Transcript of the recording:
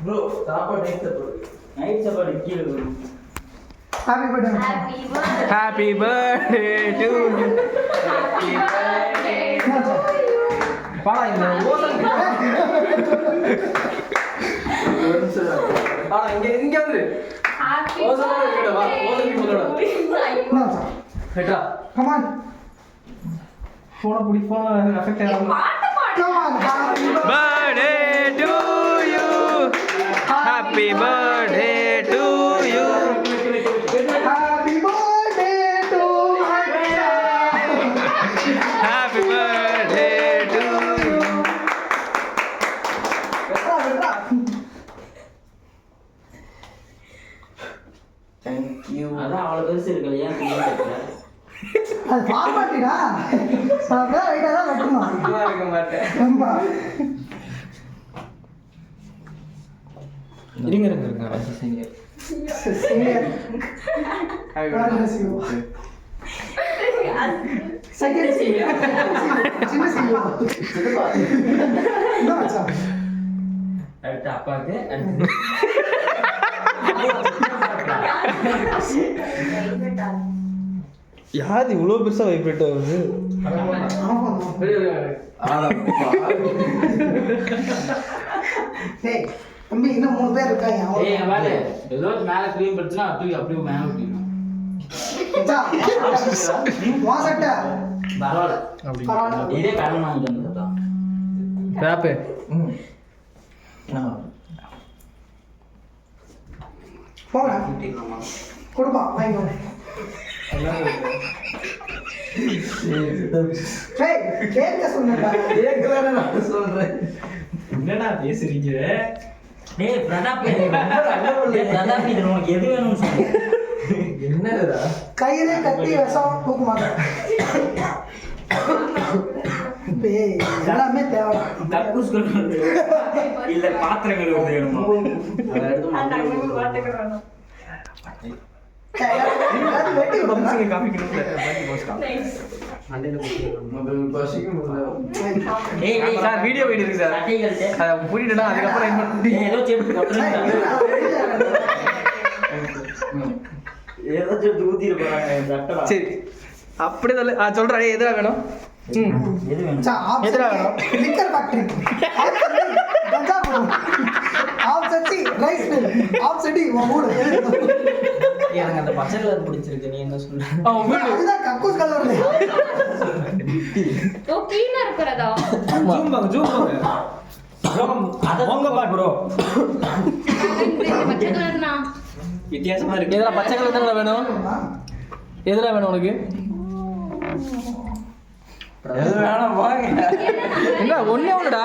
Bro சாப்பாடு night சாப்பாடு கீழே வரும். Happy birthday. Happy birthday to you. பாடா இந்த ஓசன் பாடா இங்க வந்து ஓசனோட இருக்கடா வா ஓசன் சொல்லடா ஹெட்ரா கம் ஆன் போன புடி போன எஃபெக்ட் ஆகும் come on. Birthday to you. Happy birthday to you. Happy birthday to Harisha. Happy birthday to you. Thank you. அதான் அவ்வளவு பெருசு இருக்கல ஏன் தெரியல. அது பாப்பாட்டிடா. சாப்பிட்டா ரைட்டா தான் வெட்டணும். சும்மா இருக்க மாட்டேன். ரொம்ப இருங்க ரசிங்க. சீனியர். Second senior. சின்ன சீனியர். என்ன மச்சான்? அடுத்து அப்பாக்கு அடுத்து யாரு இவ்வளோ பெருசாக வைப்ரேட் ஆகுது? டேய் தம்பி இன்னும் 3 பேர் இருக்காங்க. ஏய் வாடே ஏதோ மேல க்ரீம் படுத்துனா தூக்கி அப்படியே மேல ஊத்திடணும். வாசட்ட பரவாயில்ல இதே காரணம் வாங்கிட்டு வந்துட்டா ராப்பு. போடா கொடுப்பா வாங்கிக்கோ. டேய் கேக்க சொன்னடா. கேக்கலன்னு நான் சொல்றேன். என்னடா பேசுறீங்க? டேய் பிரதாப் பிரதாப் இது உனக்கு எது வேணும்னு சொல்லு. என்னடா கயிறு கத்தி விஷம் தூக்க மாட்டேன். டேய் எல்லாமே தேவை. கக்கூஸ் கொண்டு இல்ல பாத்திரங்கள் வேணுமா? அத எடுத்து மாட்டேன். வெட்டி விடுங்க. ஏய் சார் வீடியோ போயிட்டு இருக்கு சார். அதை பூட்டிட்டா அதுக்கப்புறம் ஏதோ செப்பு ஏதோ செப்பு ஊத்திட்டு போறாங்க. சரி அப்படியே தான் சொல்கிறேன். எதிரா வேணும்? எது வேணும்? எதுடா வேணும்? Liquor factory. கஞ்சா போடு. ஆப் சச்சி ரைஸ் மில். ஆப் சட்டி மூடு. எனக்கு அந்த பச்சை கலர் பிடிச்சிருக்கு. நீ என்ன சொல்ற? அதுதான் கக்கூஸ் கலர். ஓ கீழ இருக்குறதா? ஜூம் வாங்க. அத வாங்க பா ப்ரோ. இந்த பச்சை கலர்னா வித்தியாசமா இருக்கு. எதிரா பச்சை கலர் தானே வேணும்? எதிரா வேணும் உனக்கு? எது வேணாம் வாங்க. என்ன ஒன்றே ஒன்றுடா.